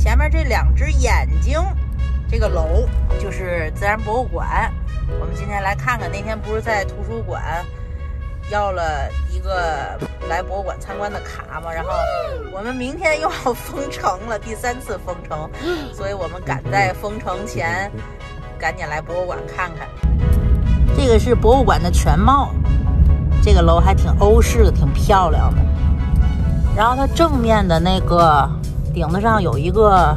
前面这2只眼睛，这个楼就是自然博物馆。我们今天来看看，那天不是在图书馆要了一个来博物馆参观的卡吗？然后我们明天又要封城了，第3次封城，所以我们赶在封城前赶紧来博物馆看看。这个是博物馆的全貌，这个楼还挺欧式的，挺漂亮的。然后它正面的那个顶子上有一个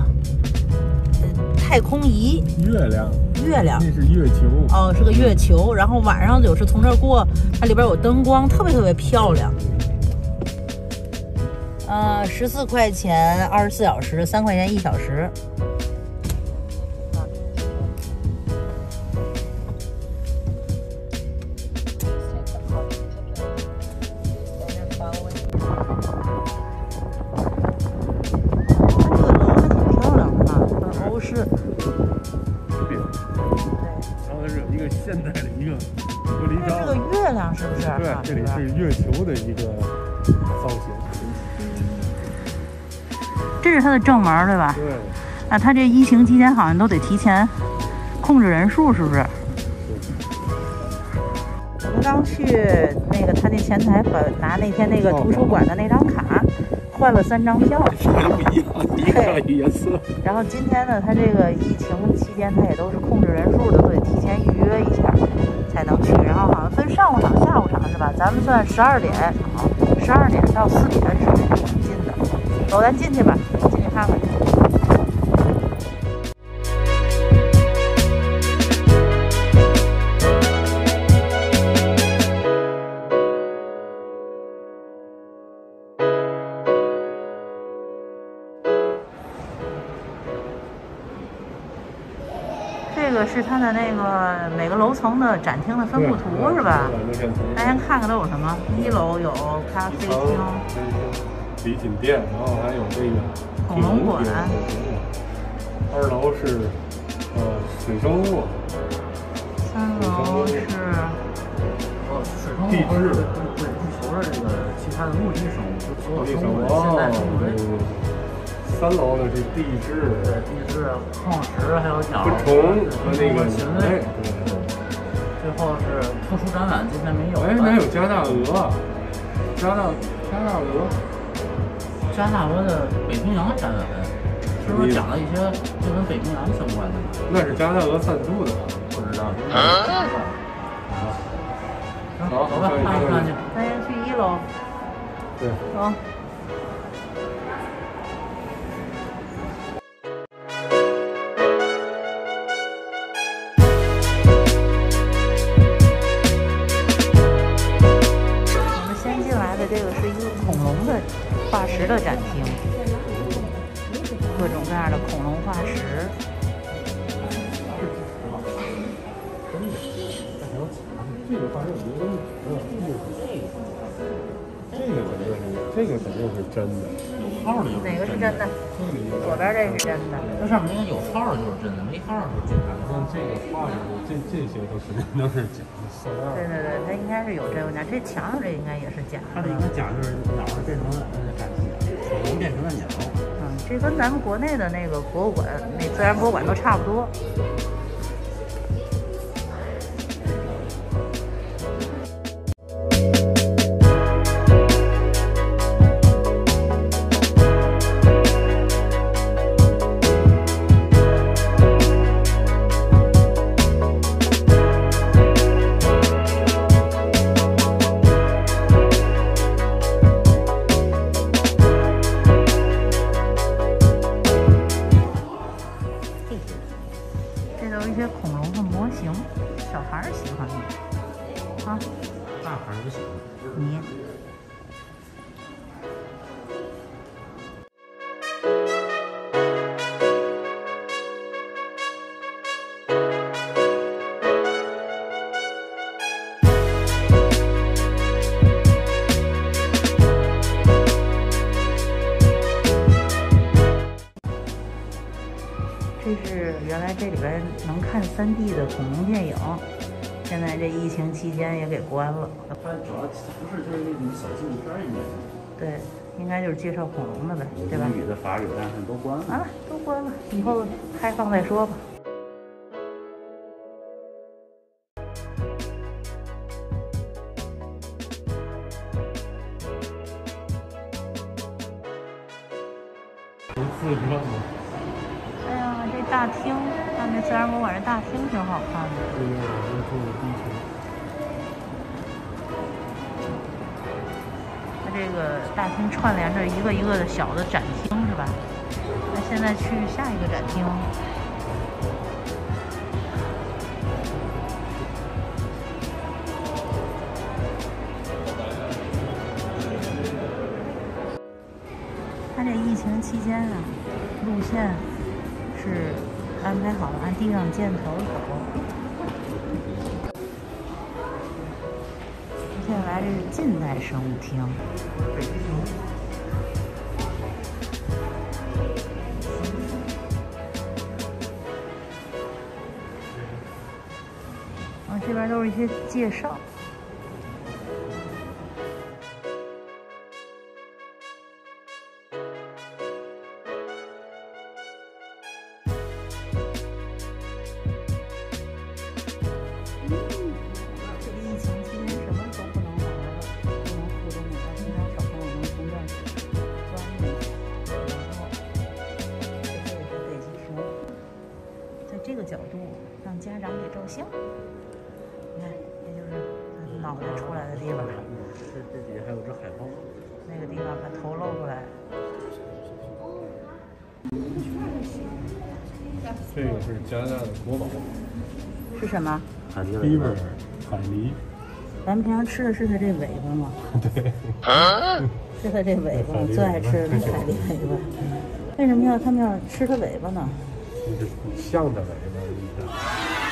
太空仪，月亮，那是月球哦，是个月球。然后晚上有时从这儿过，它里边有灯光，特别漂亮。14块钱24小时，3块钱1小时。现代的一个玻璃罩，这个月亮是不是？对，这里是月球的一个造型。这是它的正门，对吧？对。那它这疫情期间好像都得提前控制人数，是不是？我们刚去那个他那前台拿那天那个图书馆的那张卡，换了3张票，不一样，一个颜色。然后今天呢，他这个疫情期间，他也都是控制人数的，都得提前预约一下才能去。然后好像分上午场、下午场是吧？咱们算12点，12点到4点是进的。走，咱进去吧，进去看看去。这个是它的那个每个楼层的展厅的分布图是吧？大家看看都有什么？1楼有咖啡厅、礼品店，然后还有这个恐龙馆。2楼是水生物。水3楼是生物地质对地球的这个其他的陆地生物，就所有生物的现代生物类。3楼呢是地质，对，地质、矿石，还有鸟、虫和那个禽类。最后是特殊展览，这边没有。哎，那有加拿大鹅，加拿大鹅的北冰洋展览，是不是讲了一些就跟北冰洋相关的？那是加拿大鹅赞助的，不知道。走吧，看一看去。咱先去1楼。对。走。这个是一个恐龙的化石的展厅，各种各样的恐龙化石。这个肯定是真的。有号的，哪个是真的？左边这是真的。这上面应该有号的就是真的，没号的就是假的。像这个画的，这些都肯定都是假的。对，它应该是有真有假。这墙上这应该也是假的。它应该假就是鸟儿变成了恐龙变成了鸟。这跟咱们国内的那个博物馆、那自然博物馆都差不多。一些恐龙的模型，小孩喜欢的啊，大孩不喜欢。你。这是原来这里边能看3D 的恐龙电影，现在这疫情期间也给关了。它主要不是就是那种小纪录片应该是。对。应该就是介绍恐龙的呗，对吧？英语的、法语的，但是都关了。完了，都关了，以后开放再说吧。哎呀，这大厅，看这自然博物馆这大厅挺好看的。它这个大厅串联着一个一个的小的展厅，是吧？那现在去下一个展厅。它这疫情期间啊，路线是安排好了，按地上箭头走。接下来这是近代生物厅。这边都是一些介绍。这个疫情期间什么都不能玩了，不能互动了，平常小朋友能从这儿钻进去。然后，这也是北极熊，在这个角度让家长给照相。你看，这就是它脑袋出来的地方。这底下还有只海豹。那个地方把头露出来。这个是加拿大的国宝，是什么？海比尔海狸。咱们平常吃的是它这尾巴吗？对。是它这尾巴，我最爱吃的是海狸尾巴。为什么他们要吃它尾巴呢？就是像的尾巴，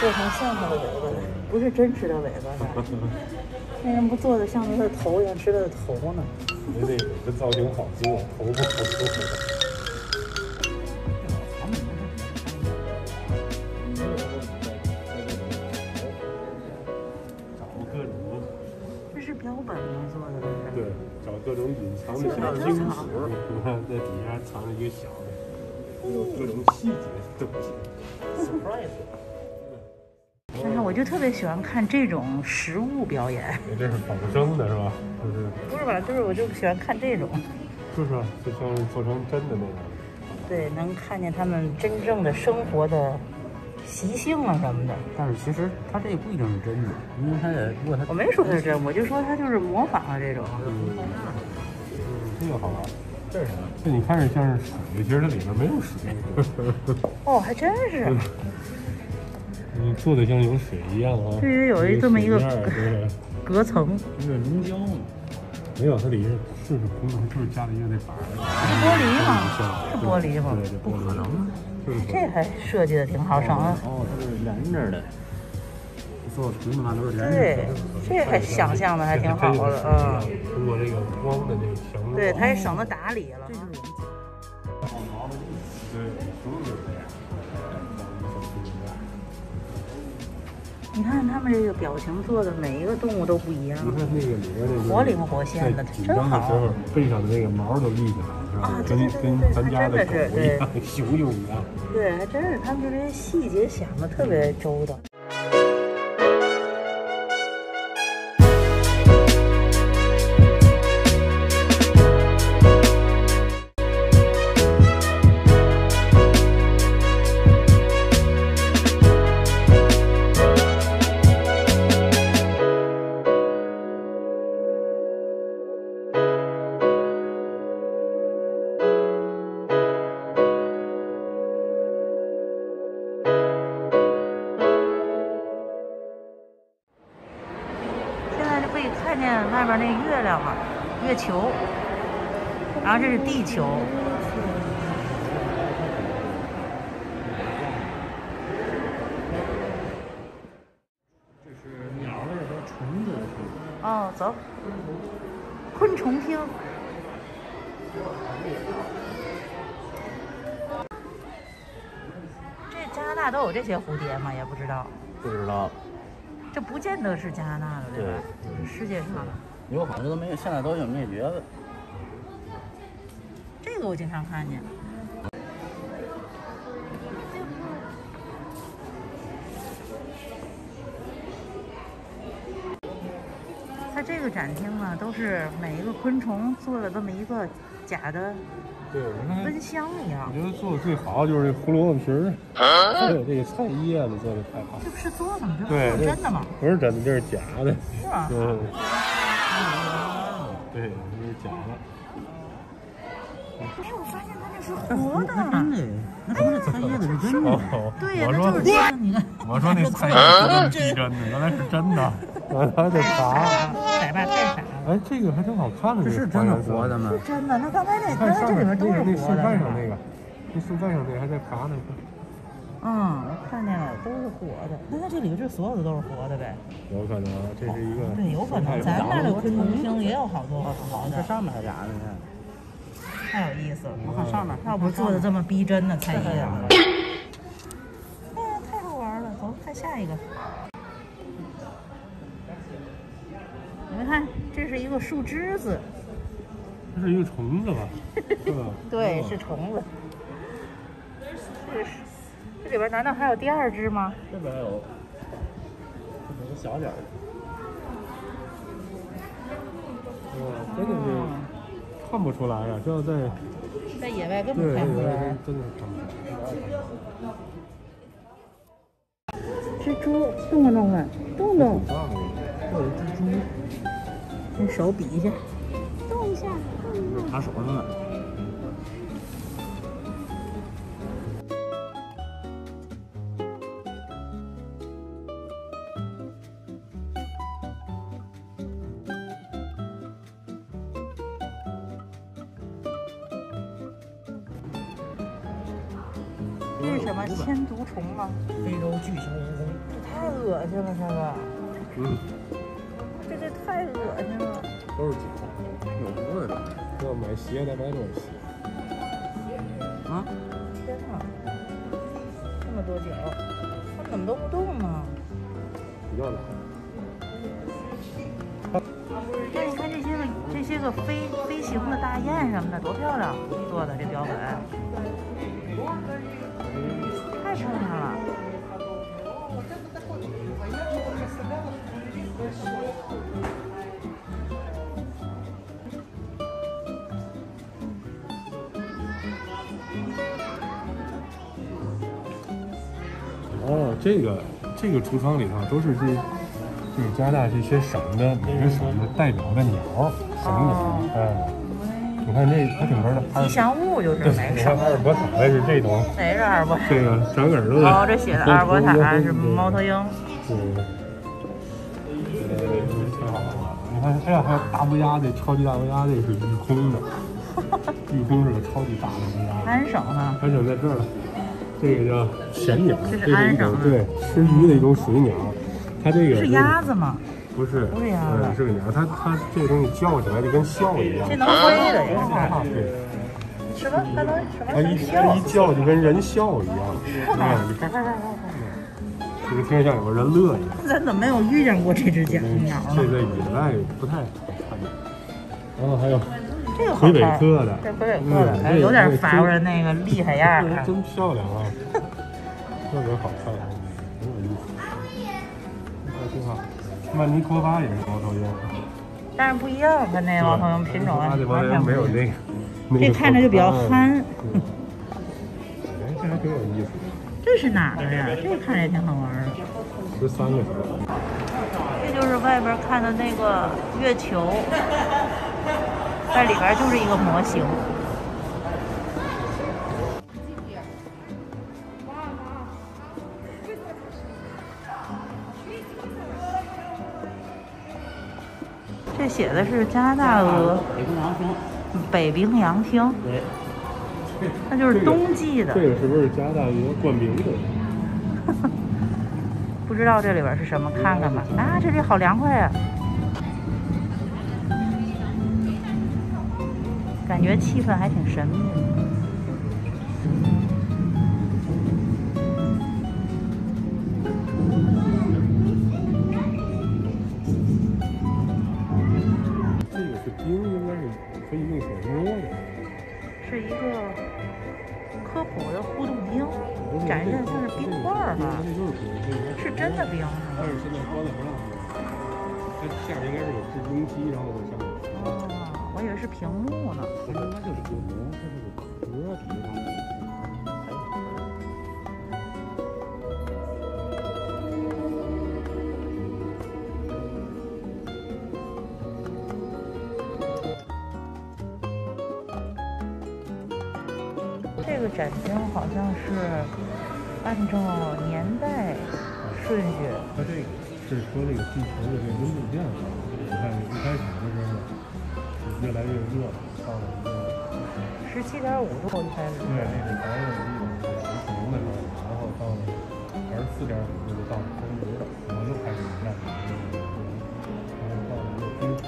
做成像它的尾巴的，不是真吃它尾巴的。为什么不做的像它的头一样吃它的头呢？因为那尾巴造型好做，头不好做。这是标本吗？做的都是。对，找各种隐藏的小金属，你看在底下藏着一个小的，有各种细节的东西。surprise。但是我就特别喜欢看这种实物表演。这是仿生的是吧？就是不是吧？就是我就喜欢看这种。就是啊，就像是做成真的那样。对，能看见他们真正的生活的习性啊什么的。但是其实它这不一定是真的，因为它也如果它我没说它是真，我就说它就是模仿了这种。这个好玩。这是什么？这你看着像是水，其实它里面没有水。哦，还真是。你做的像有水一样啊。对，有这么一个隔层。这是龙胶吗？没有，它里是空的，就是加了一个那板儿。是玻璃吗？是玻璃吗？对，不可能啊！这还设计的挺好，省了。哦，它是连着的。所有瓶子嘛都是连着的。对，这还想象的还挺好的，嗯。通过这个光的这个强度。对，它也省得打理了。这就是我们毛的意思。对，就是这样。你看他们这个表情做的，每一个动物都不一样。你看那个里边那个活灵活现的，真好。紧张的时候，背上的那个毛都立起来了，是吧？跟咱家的狗一样，熊熊一样。对，还真是，他们这些细节想的特别周到。看见外边那月亮了，月球，然后这是地球。这是鸟类和虫子的区别。哦，走，昆虫厅。这加拿大都有这些蝴蝶吗？也不知道。不知道。这不见得是加拿大的，对吧？世界上的。有好像都没有，现在都已经灭绝了。个我经常看见。它这个展厅呢，都是每一个昆虫做了这么一个假的温箱一样。我觉得做的最好就是这胡萝卜皮儿，还有这个菜叶子做的太好。这不是做的吗？这对，不是真的吗？不是真的，这是假的。是吗？嗯。对，这是假的。哎，我发现它这是活的。真的，那说这菜叶子是真的。对呀，那就是真的。你看，我说那菜叶子都是逼真的，原来是真的。完了这啥？彩吧，太彩了。哎，这个还挺好看的。这是真的活的吗？是真的。那刚才那，看上面这里面都是那树活的。干上那个，那树干上那个还在爬呢。嗯，我看见了，都是活的。那它这里这所有的都是活的呗？有可能，这是一个。对，有可能。咱那儿的昆虫厅也有好多活的。这上面还俩呢，太有意思了。我看上面，要不做的这么逼真的菜叶。哎呀，太好玩了！走，看下一个。你们看，这是一个树枝子。这是一个虫子吧？是吧？对，是虫子。这里边难道还有第二只吗？这边还有，这边小点儿的。哇，真的是看不出来呀！这要在野外根本看不出来。真的看不出来。蜘蛛，动动看，动动。这有蜘蛛。用手比一下，动一下，爬手上了。这是什么千足虫吗？非洲巨型蜈蚣。这太恶心了，这个。嗯。这太恶心了。都是假的，有味道。要买鞋得买多少鞋？啊！天哪，这么多脚，它们怎么都不动呢？比较懒。哎，你看这些个飞行的大雁什么的，多漂亮！做的这标本，太漂亮了。哦，这个橱窗里头都是这个加拿大这些省的每个省的代表的鸟，省鸟。你看这还挺门的。吉祥物就是哪个省？阿尔伯塔是这种。哪是阿尔伯塔？这个长耳朵的。哦，这写的阿尔伯塔是猫头鹰。对。挺好玩的。你看，哎呀，还有大乌鸦，这超级大乌鸦，这是玉空的。玉空是个超级大的乌鸦。安省呢？安省在这儿。这个叫咸鸟，这是安省对，吃鱼的一种水鸟。它这个是鸭子吗？不是，不是鸭子，是个鸟。它这个东西叫起来就跟笑一样。这能飞的也是。对。什么？它能什么？它一叫就跟人笑一样。是吗？这个听像有个人乐一样。咱怎么没有遇见过这只鸟呢？这在野外不太好看见。然后还有。这个魁北克的，这魁北克的，哎，有点法国人那个厉害样儿，真漂亮啊，特别好看，很有意思，还挺好。曼尼托巴也是猫头鹰，但是不一样，跟那猫头鹰品种完全没有那个，这看着就比较憨。哎，这还挺有意思。这是哪个呀？这看着也挺好玩的。13个球。这就是外边看的那个月球。在里边就是一个模型。这写的是加拿大鹅北冰洋厅，对，那就是冬季的。这个是不是加拿大鹅冠名的？不知道这里边是什么，看看吧。啊，这里好凉快呀！感觉气氛还挺神秘的。这个是冰，应该是可以用手摸的。是一个它下面应该是有制冰机，然后在上面。哦，我以为是屏幕呢。它应该就是有膜，它这个壳底下还有。这个展厅好像是按照年代顺序。它这个是说这个地球的这个温度变化。你看一开始的时候越来越热，到了一个17.5度一开始。对，那是白热的可能的时候，然后到了24.5度就到了中流了，然后又开始降温，然后到了一个冰河，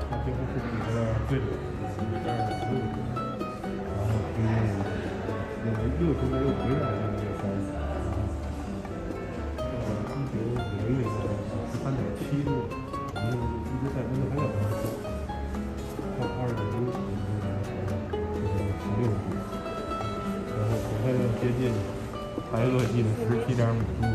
它最后是这个最冷的15度，然后中间又中间又回来了那个30，到了1950年13.7度，然后一直在温度还有16度，到2016度，然后很快就接近白垩纪的17.5度了。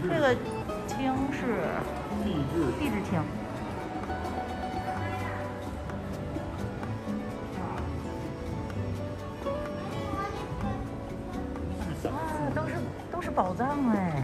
这个厅是地质厅。啊，都是宝藏哎。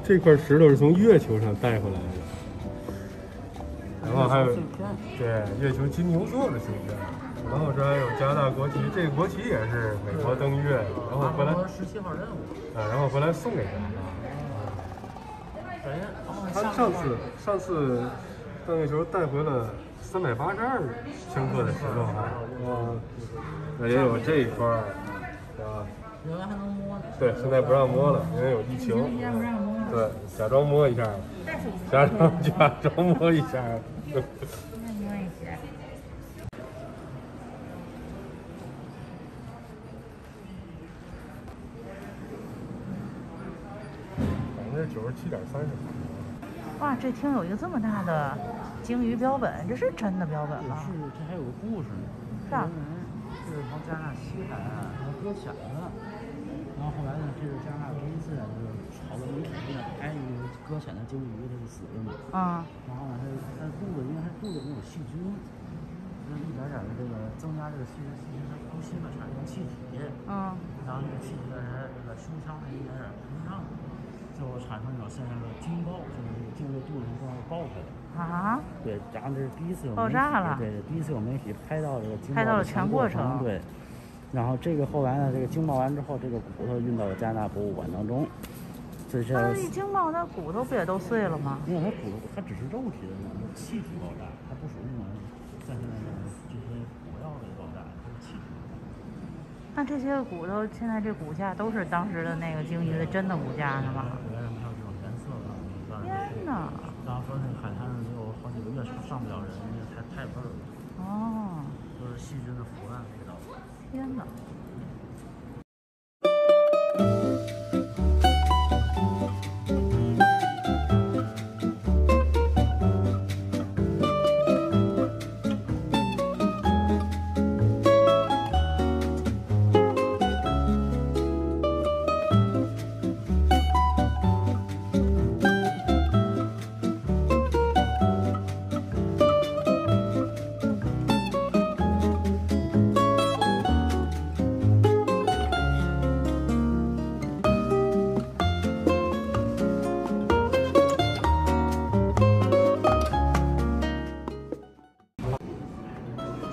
这块石头是从月球上带回来的，然后还有对月球金牛座的碎片，然后这还有加拿大国旗，这个国旗也是美国登月，然后回来17号任务，然后回来送给加拿大。他上次登月球带回了382千克的石头，那也有这一块儿，是吧？原来还能摸呢。对，现在不让摸了，因为有疫情。对，假装摸一下，假装摸一下。摸一下。97.3%。哇，这厅有一个这么大的鲸鱼标本，这是真的标本吗？是，这还有个故事呢。是啊。这是从加拿大西海岸它搁浅的，然后后来呢，这是加拿大第一次就是好多媒体拍一个搁浅的鲸鱼，它就死了嘛。然后呢，它肚子因为它肚子里有细菌，就一点点的这个增加这个细菌它呼吸嘛，产生气体。然后这个气体在这个胸腔一点点膨胀，最后产生一种现象叫惊爆，就是这个鲸鱼肚子一块爆开了。对，然后这是第一次有爆炸了。对，第一次有媒体拍到这个惊爆的全过程。对。然后这个后来呢，这个惊爆完之后，这个骨头运到了加拿大博物馆当中。那一惊爆，那骨头不也都碎了吗？没有，它骨头它只是肉体的那种气体爆炸，它不属于那种像现在这些火药类爆炸，它是气体爆炸。那这些骨头现在这骨架都是当时的那个鲸鱼的真的骨架是吗？为什么还有这种颜色的？天哪！然后说那个海滩上得有好几个月上不了人，因为太味儿了。都是细菌的腐烂味道。天哪！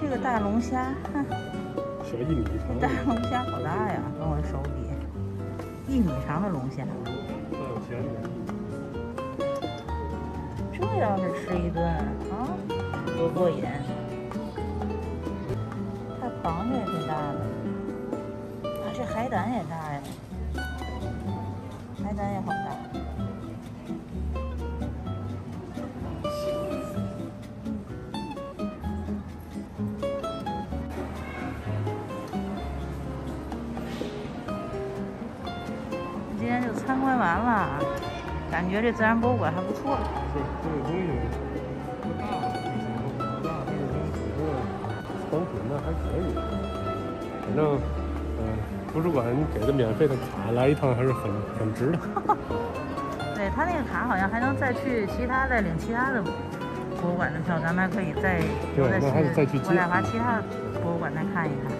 这个大龙虾，小1米长。大龙虾好大呀，跟我手比，1米长的龙虾。到钱这要是吃一顿啊，多过瘾！它螃蟹也挺大的，啊，这海胆也大呀，海胆也好大。今天就参观完了，感觉这自然博物馆还不错。这个东西不大，不大，但是它整个藏品呢还可以。反正，图书馆给的免费的卡来一趟还是很值的。对他那个卡好像还能再去再领其他的博物馆的票，咱们还可以再去对，那还是再去渥太华其他博物馆再看一看。